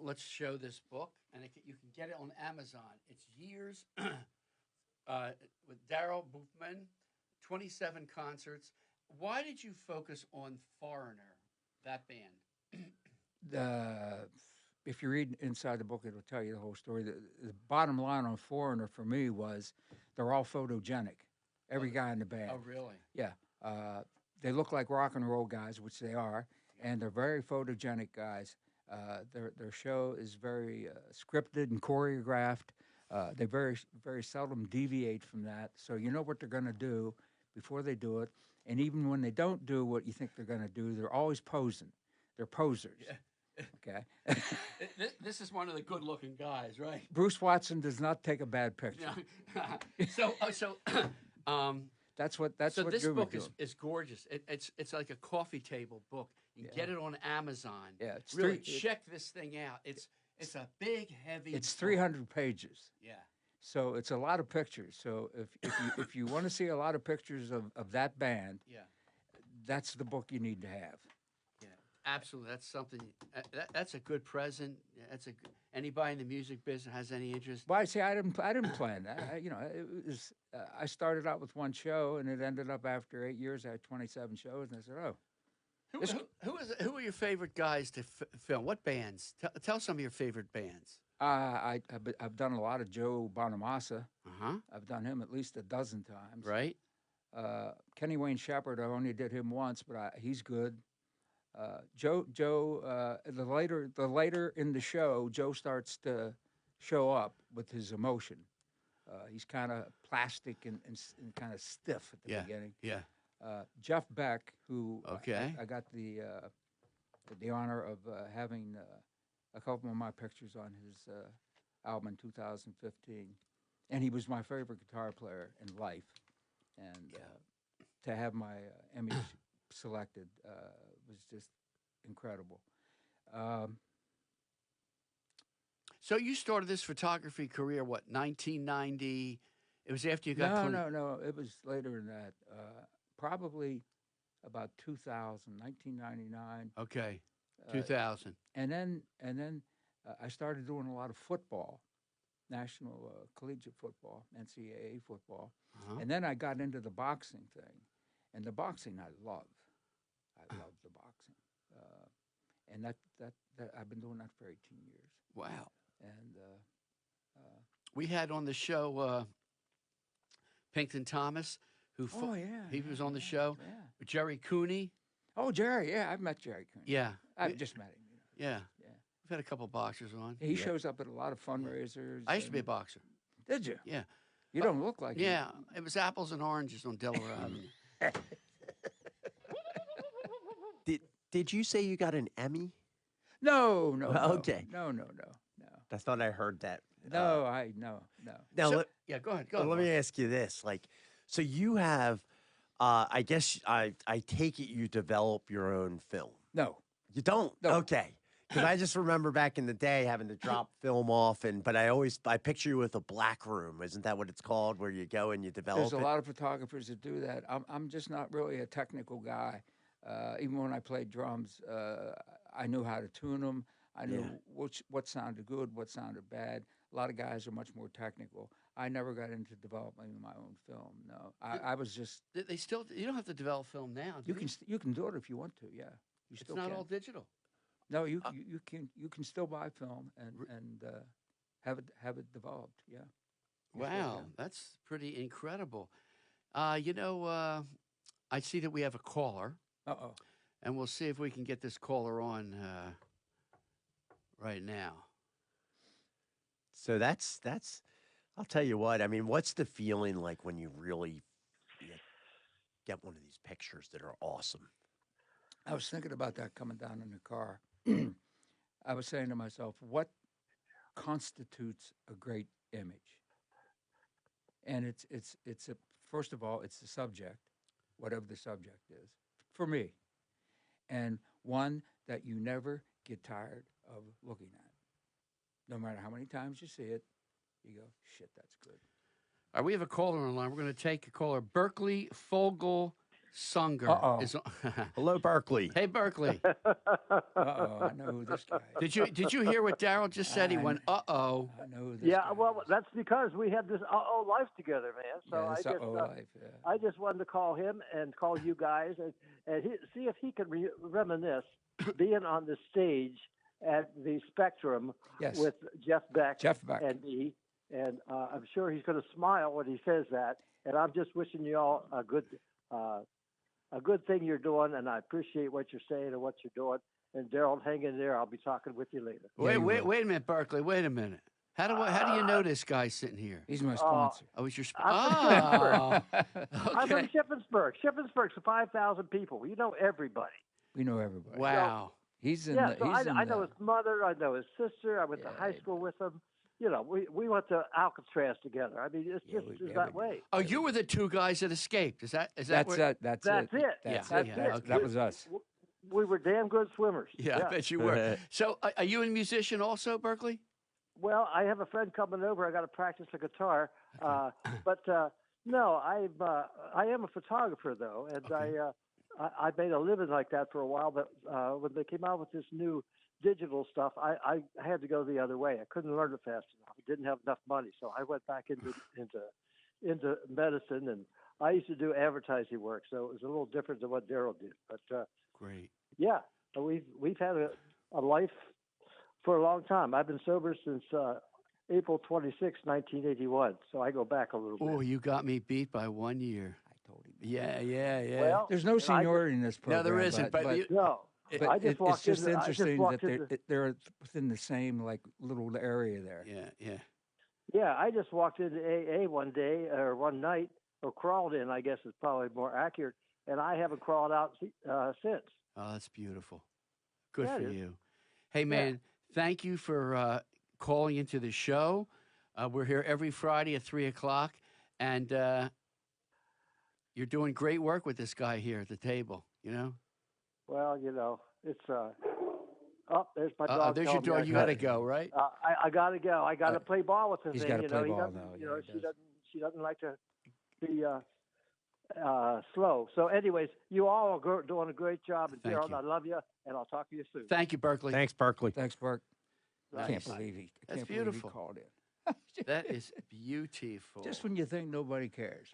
Let's show this book, and you can get it on Amazon. It's Years with Daryl Bughman, 27 concerts. Why did you focus on Foreigner, that band? If you read inside the book, it'll tell you the whole story. The bottom line on Foreigner for me was they're all photogenic, every guy in the band. Oh, really? Yeah. They look like rock and roll guys, which they are, and they're very photogenic guys. Their show is very scripted and choreographed. They very, very seldom deviate from that. So you know what they're going to do before they do it. And even when they don't do what you think they're going to do, they're always posing. They're posers. Yeah. Okay. This is one of the good-looking guys, right? Bruce Watson does not take a bad picture. That's what so what this Drew book was is gorgeous. It's like a coffee table book. You can get it on Amazon. Yeah, it's really check this thing out. It's a big, heavy. It's book. 300 pages. Yeah. So it's a lot of pictures. So if you want to see a lot of pictures of that band, Yeah. that's the book you need to have. Yeah, absolutely. That's something. That's a good present. That's a. Anybody in the music business has any interest? Well, I didn't plan that. It was. I started out with one show, and it ended up after 8 years, I had 27 shows, and I said, "Oh, who are your favorite guys to film? What bands? Tell some of your favorite bands. I've done a lot of Joe Bonamassa. Uh-huh. I've done him at least a dozen times. Right. Kenny Wayne Shepherd, I only did him once, but he's good. Joe, the later in the show, Joe starts to show up with his emotion. He's kind of plastic and kind of stiff at the beginning. Yeah. Jeff Beck, who Okay. I got the honor of having a couple of my pictures on his album in 2015, and he was my favorite guitar player in life. And to have my Emmy selected was just incredible. So you started this photography career, what, 1990? It was after you got No. It was later than that. Probably about 2000, 1999. Okay, 2000. And then I started doing a lot of football, national collegiate football, NCAA football. Uh-huh. And then I got into the boxing thing. And the boxing I love. I love the boxing. And that I've been doing that for 18 years. Wow. And we had on the show Pinkton Thomas, who he was on the show. Yeah. Jerry Cooney. Oh, Jerry, yeah, I've met Jerry Cooney. Yeah. I've just met him. Yeah. Yeah. We've had a couple boxers on. He shows up at a lot of fundraisers. I used to be a boxer. Did you? Yeah. You don't look like him. Yeah, it was apples and oranges on Delaware Avenue. Did you say you got an Emmy? No. Okay. No. I thought I heard that. No. Now, So- yeah, go ahead. let me ask you this: so you have, I guess I take it you develop your own film. No. You don't? No. Okay. Because I just remember back in the day having to drop film off, but I picture you with a black room. Isn't that what it's called, where you go and you develop There's a it? lot of photographers that do that. I'm just not really a technical guy. Even when I played drums, I knew how to tune them. I knew what sounded good, what sounded bad. A lot of guys are much more technical. I never got into developing my own film. No, I was just. They still. You don't have to develop film now. Do You can do it if you want to. Yeah, you It's still not can. all digital. No, you can still buy film and have it developed. Yeah. You still Wow, can. that's pretty incredible. I see that we have a caller, Uh-oh. and we'll see if we can get this caller on right now. So that's. I'll tell you what. I mean, what's the feeling like when you really get one of these pictures that are awesome? I was thinking about that coming down in the car. I was saying to myself, what constitutes a great image? And it's first of all, it's the subject, whatever the subject is, for me. And one that you never get tired of looking at. No matter how many times you see it, you go, shit, that's good. All right, we have a caller on the line. We're going to take a caller. Berkeley Fogel Sunger is on. Hello, Berkeley. Hey, Berkeley. I know who this guy is. Did you hear what Daryl just said? He went, uh-oh. I know who this Yeah, guy well, is. that's because we had this life together, man. So Yeah, this life, yeah. I just wanted to call him and call you guys and see if he can reminisce being on the stage at the Spectrum Yes. with Jeff Beck Jeff Beck. and me. And I'm sure he's going to smile when he says that. And I'm just wishing you all a good thing you're doing, and I appreciate what you're saying and what you're doing. And Daryl, hang in there. I'll be talking with you later. Wait a minute, Berkeley. Wait a minute. How do you know this guy sitting here? He's my sponsor. Oh, he's your I'm from I'm from okay. Shippensburg. Shippensburg's 5,000 people. You know everybody. We know everybody. Wow. He's in Yeah, the. so He's I in know the, his mother. I know his sister. I went to high school with him. You know, we went to Alcatraz together. I mean, it's just that way. Oh, you were the two guys that escaped. Is that That's what? it. That's it. That's it. That's Yeah, it. yeah, That's- okay. That was us. We were damn good swimmers. Yeah, I bet you were. So, are you a musician also, Berkeley? Well, I have a friend coming over. I got to practice the guitar. But no, I am a photographer though, and I made a living like that for a while. But when they came out with this new digital stuff, I had to go the other way. I couldn't learn it fast enough. I didn't have enough money, so I went back into medicine, and I used to do advertising work. So it was a little different than what Daryl did. But Great. yeah, we've had a life for a long time. I've been sober since April 26, 1981. So I go back a little bit. Oh, you got me beat by 1 year. I told him. Yeah. Well, There's no seniority in this program. No, there isn't. But you, No, but I just walked it's just into- I just interesting walked that into- they're within the same like little area there. yeah. Yeah, I just walked into AA one day or one night, or crawled in, I guess is probably more accurate, and I haven't crawled out since. Oh, that's beautiful. Good Yeah, for it is. you. Hey, man, thank you for calling into the show. We're here every Friday at 3 o'clock, and you're doing great work with this guy here at the table, you know? Well, you know, it's there's my dog. There's your telling me dog. I You gotta- got to go, right? I got to go. I got to play ball with him. He's and, gotta you play know, he ball doesn't- now. You Yeah, know, he does. she doesn't like to be slow. So, anyways, you all are doing a great job, and Thank Daryl, you. I love you, and I'll talk to you soon. Thank you, Berkeley. Thanks, Berkeley. Thanks, Burke. I can't Nice. believe he. I That's can't believe beautiful. he called in. That is beautiful. Just when you think nobody cares.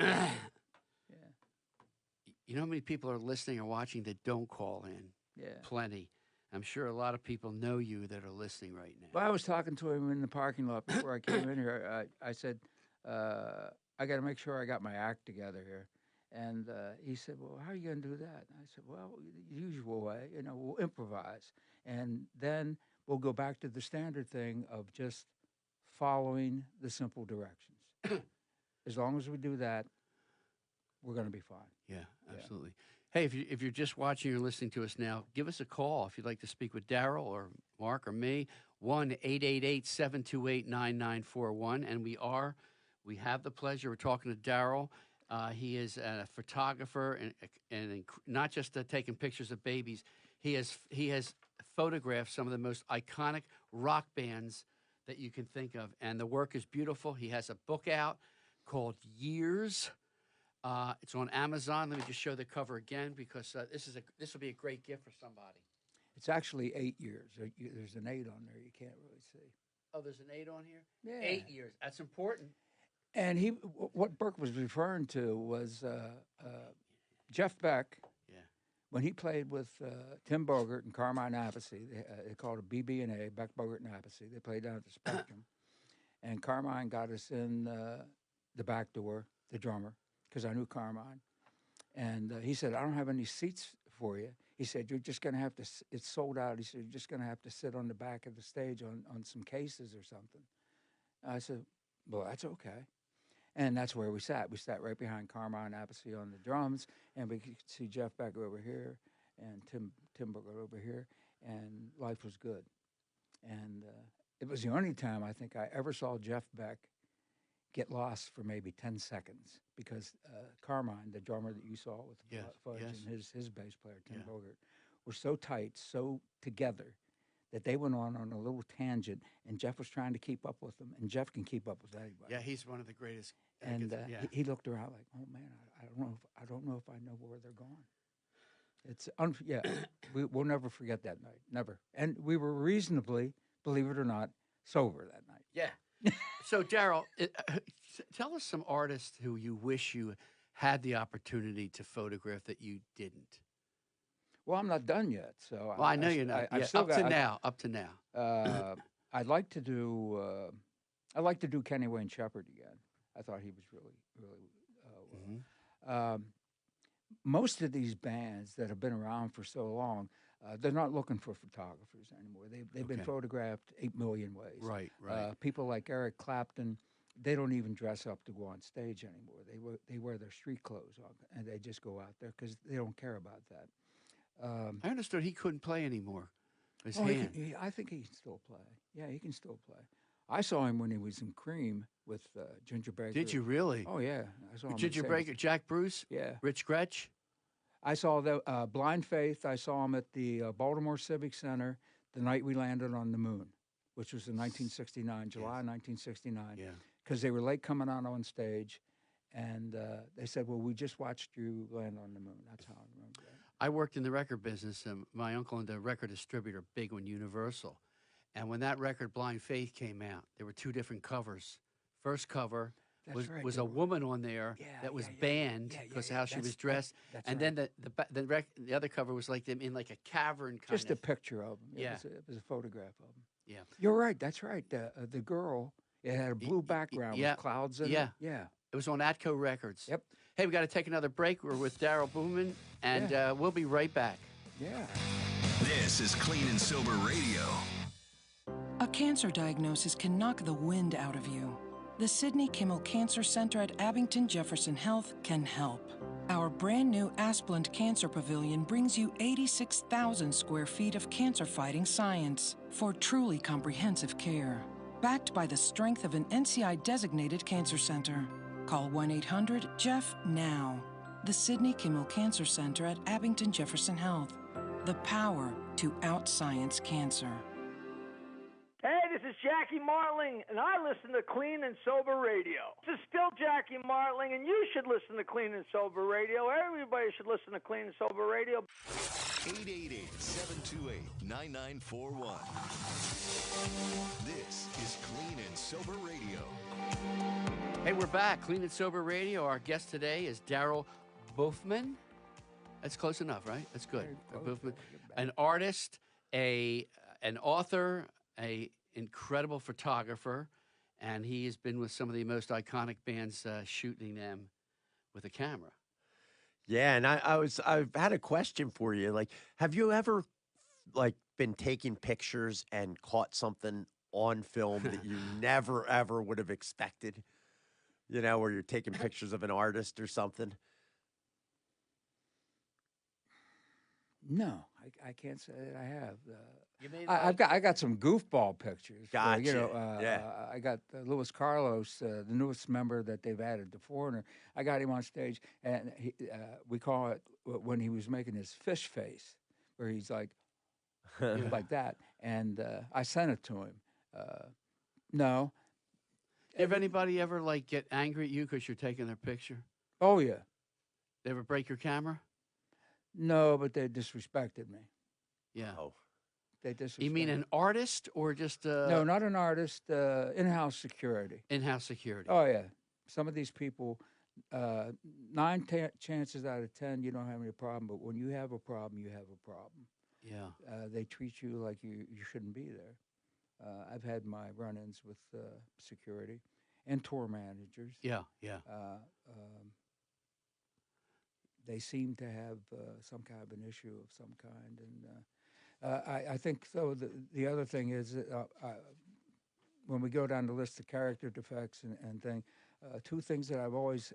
You know how many people are listening or watching that don't call in? Yeah. Plenty. I'm sure a lot of people know you that are listening right now. Well, I was talking to him in the parking lot before I came in here. I said, I got to make sure I got my act together here. And he said, well, how are you going to do that? And I said, well, the usual way, you know, we'll improvise. And then we'll go back to the standard thing of just following the simple directions. As long as we do that, we're going to be fine. Yeah, absolutely. Hey, if you're just watching or listening to us now, give us a call if you'd like to speak with Daryl or Mark or me. 1-888-728-9941. And we have the pleasure of talking to Daryl. He is a photographer and not just taking pictures of babies. He has photographed some of the most iconic rock bands that you can think of, and the work is beautiful. He has a book out called Years. It's on Amazon. Let me just show the cover again because this will be a great gift for somebody. It's actually 8 years. There's an 8 on there. You can't really see. Oh, there's an 8 on here? Yeah. 8 years. That's important. And what Burke was referring to was Jeff Beck. Yeah. When he played with Tim Bogert and Carmine Appice, they called it BB&A, Beck, Bogert, and Appice. They played down at the Spectrum. And Carmine got us in the back door, the drummer, because I knew Carmine. And he said, I don't have any seats for you. He said, you're just going to have to, it's sold out. He said, you're just going to have to sit on the back of the stage on some cases or something. I said, well, that's okay. And that's where we sat. We sat right behind Carmine Appice on the drums, and we could see Jeff Beck over here and Tim Bogert over here, and life was good. And it was the only time I think I ever saw Jeff Beck get lost for maybe 10 seconds because Carmine, the drummer that you saw with Fudge and his bass player, Tim Bogert, were so tight, so together, that they went on a little tangent, and Jeff was trying to keep up with them, and Jeff can keep up with anybody. Yeah, he's one of the greatest. And he looked around like, oh man, I don't know if I know where they're going. It's we'll never forget that night, never. And we were reasonably, believe it or not, sober that night. Yeah. So, Daryl, tell us some artists who you wish you had the opportunity to photograph that you didn't. Well, I'm not done yet, so. Well, I know you're not. I've Yeah, still up to now. I'd like to do. I'd like to do Kenny Wayne Shepherd again. I thought he was really well. Most of these bands that have been around for so long, They're not looking for photographers anymore. They've been photographed 8 million ways. Right, right. People like Eric Clapton, they don't even dress up to go on stage anymore. They wear their street clothes on, and they just go out there because they don't care about that. I understood he couldn't play anymore. His Oh, hand. I think he can still play. Yeah, he can still play. I saw him when he was in Cream with Ginger Baker. Did you really? Oh, yeah. I saw him. Ginger Baker, Jack Bruce? Yeah. Rich Gretsch? I saw the Blind Faith. I saw him at the Baltimore Civic Center the night we landed on the moon, which was in 1969, July 1969. Yeah. Because they were late coming out on stage, and they said, well, we just watched you land on the moon. That's how I remember that. I worked in the record business. My uncle owned a record distributor, big one, Universal. And when that record, Blind Faith, came out, there were 2 different covers. First cover was a woman on there that was banned because of how she was dressed. And then the other cover was like them in like a cavern kind Just of. a picture of them. Yeah. It was a photograph of them. Yeah. You're right. That's right. The girl, it had a blue background with clouds in it. Yeah. It was on Atco Records. Yep. Hey, we got to take another break. We're with Daryl Bughman, and we'll be right back. Yeah. This is Clean and Sober Radio. A cancer diagnosis can knock the wind out of you. The Sidney Kimmel Cancer Center at Abington Jefferson Health can help. Our brand new Asplund Cancer Pavilion brings you 86,000 square feet of cancer-fighting science for truly comprehensive care. Backed by the strength of an NCI-designated cancer center. Call 1-800-JEFF now. The Sidney Kimmel Cancer Center at Abington Jefferson Health. The power to out-science cancer. Hey, this is Jackie Martling, and I listen to Clean and Sober Radio. This is still Jackie Martling, and you should listen to Clean and Sober Radio. Everybody should listen to Clean and Sober Radio. 888-728-9941. This is Clean and Sober Radio. Hey, we're back. Clean and Sober Radio. Our guest today is Daryl Bughman. That's close enough, right? That's good. Bughman, an artist, an author, an incredible photographer, and he has been with some of the most iconic bands, shooting them with a camera. Yeah, and I've had a question for you. Like, have you ever been taking pictures and caught something on film that you never ever would have expected? You know, where you're taking pictures of an artist or something? No, I can't say that I have. I got some goofball pictures. Gotcha. I got Luis Carlos, the newest member that they've added, the Foreigner. I got him on stage, and we call it when he was making his fish face, where he's like, like that. And I sent it to him. No. Have anybody ever get angry at you because you're taking their picture? Oh yeah. They ever break your camera? No, but they disrespected me. Yeah. Oh. They disrespected. You mean an artist or just No, not an artist. In-house security. In-house security. Oh yeah. Some of these people, 9 chances out of 10, you don't have any problem. But when you have a problem, you have a problem. Yeah. They treat you like you shouldn't be there. I've had my run-ins with security and tour managers. Yeah, yeah. They seem to have some kind of an issue of some kind, and I think so. The other thing is when we go down the list of character defects and things, 2 things that I've always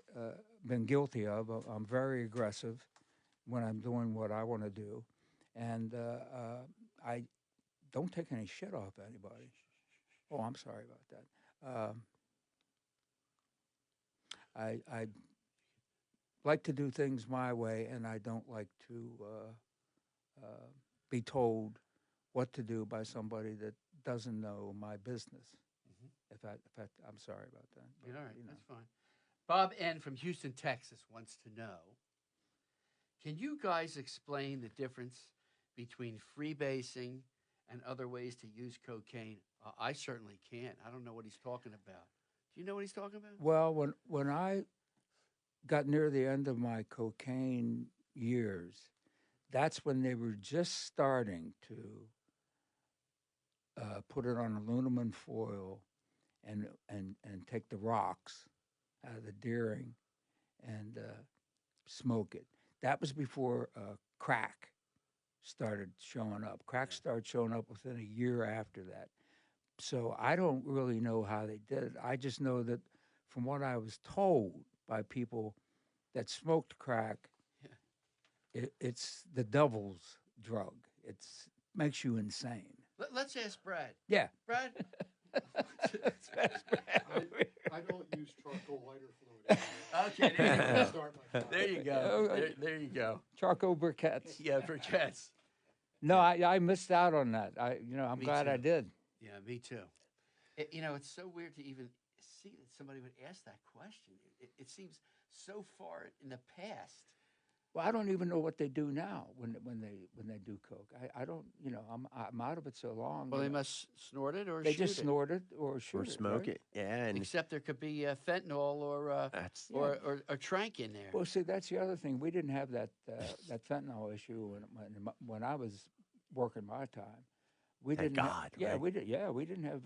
been guilty of. I'm very aggressive when I'm doing what I want to do, and I don't take any shit off anybody. Oh, I'm sorry about that. I like to do things my way, and I don't like to be told what to do by somebody that doesn't know my business. Mm-hmm. I'm sorry about that. But, all right, that's fine. Bob N. from Houston, Texas wants to know, can you guys explain the difference between freebasing and other ways to use cocaine? I certainly can't. I don't know what he's talking about. Do you know what he's talking about? Well, when I got near the end of my cocaine years, that's when they were just starting to put it on aluminum foil and take the rocks out of the deering and smoke it. That was before crack started showing up. Crack started showing up within a year after that. So I don't really know how they did it. I just know that from what I was told by people that smoked crack, it's the devil's drug. It makes you insane. Let's ask Brad. Yeah. Brad? I don't use charcoal lighter fluid. Okay, there you go. There you go. Charcoal briquettes. Yeah, briquettes. No, I missed out on that. I'm glad too. I did. Yeah, me too. It's so weird to even see that somebody would ask that question. It seems so far in the past. Well, I don't even know what they do now when they do coke. I don't. I'm out of it so long. Well, they must snort it or they shoot just it. snort it or shoot or it, smoke right? it. Yeah, and Except there could be fentanyl or trank in there. Well, see, that's the other thing. We didn't have that fentanyl issue when I was working my time. We Thank didn't. God, Yeah, right? we did. Yeah, we didn't have.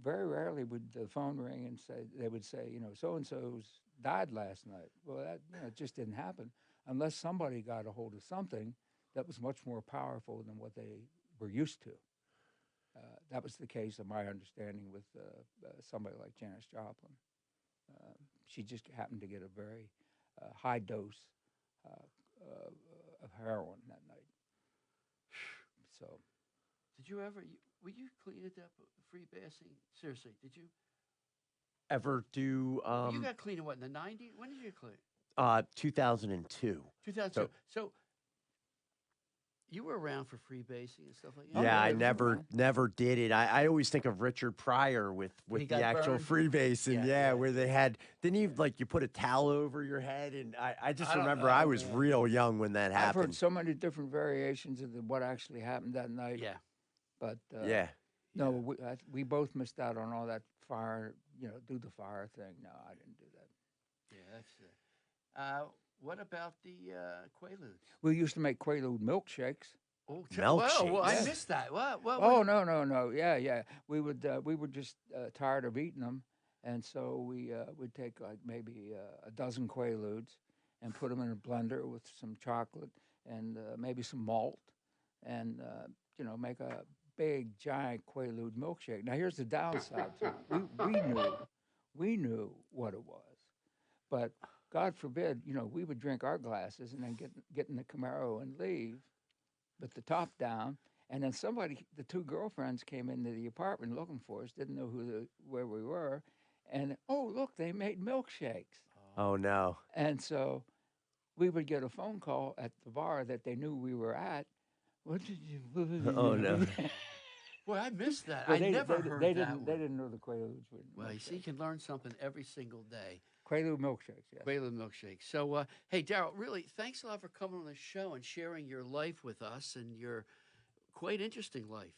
Very rarely would the phone ring and they would say, so and so's died last night. Well, that it just didn't happen unless somebody got a hold of something that was much more powerful than what they were used to. That was the case, of my understanding, with somebody like Janis Joplin. She just happened to get a very high dose of heroin that night. So, did you ever? Were you cleaned up free basing? Seriously, did you ever do? You got clean in what, in the 90s? When did you clean? 2002. 2002. So you were around for free basing and stuff like that. Yeah, I never did it. I always think of Richard Pryor with He the got actual burned? freebasing. Yeah. Where they had didn't you you put a towel over your head, and I just I don't remember know, I was man. real young when that I've heard happened. so many different variations of what actually happened that night. Yeah. But Yeah. no, we both missed out on all that fire. Do the fire thing. No, I didn't do that. Yeah, that's it. What about the Quaaludes? We used to make Quaalude milkshakes. Oh, Milkshakes? Well, I Yeah. missed that. What? Oh no. Yeah. We were just tired of eating them, and so we would take like maybe a dozen Quaaludes and put them in a blender with some chocolate and maybe some malt, and make a big giant Quaalude milkshake. Now here's the downside to it. We knew what it was, but God forbid, we would drink our glasses and then get in the Camaro and leave, with the top down. And then the two girlfriends came into the apartment looking for us, didn't know where we were, and look, they made milkshakes. Oh no. And so we would get a phone call at the bar that they knew we were at. What did you? Oh no. Boy, I missed that. Well, I never heard they that didn't. one. They didn't know the Quaaludes were. Well, you see, you can learn something every single day. Quaalude milkshakes. Yes. Quaalude milkshake. So, hey, Daryl, really, thanks a lot for coming on the show and sharing your life with us and your quite interesting life.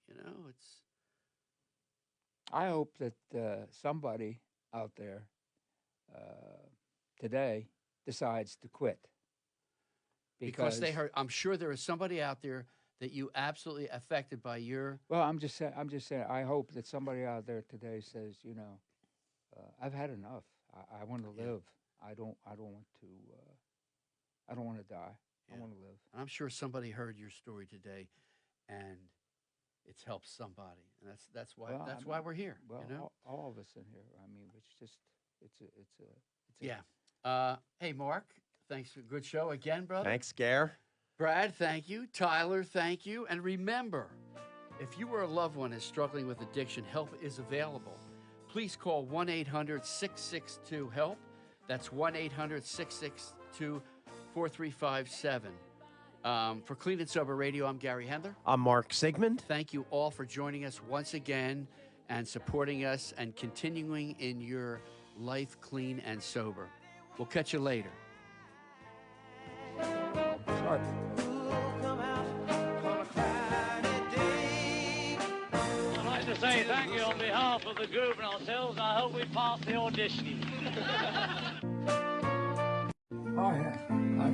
It's. I hope that somebody out there today decides to quit. Because they heard. I'm sure there is somebody out there that you absolutely affected by your. Well, I'm just saying. I hope that somebody out there today says, I've had enough. I want to live. I don't want to. I don't want to die. Yeah. I want to live. And I'm sure somebody heard your story today, and it's helped somebody, and that's why why we're here. Well, all of us in here. I mean, it's just yeah. Hey, Mark, thanks for a good show again, brother. Thanks, Gare. Brad, thank you. Tyler, thank you. And remember, if you or a loved one is struggling with addiction, help is available. Please call 1-800-662-HELP. That's 1-800-662-4357. For Clean and Sober Radio, I'm Gary Hendler. I'm Mark Sigmund. Thank you all for joining us once again and supporting us and continuing in your life clean and sober. We'll catch you later. Sorry. I'd like to say thank you on behalf of the group and ourselves, and I hope we pass the auditioning. Oh yeah. I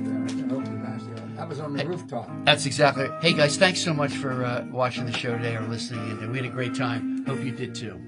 hope we passed the that was on the rooftop. That's exactly. Hey, guys, thanks so much for watching the show today or listening. And we had a great time. Hope you did too.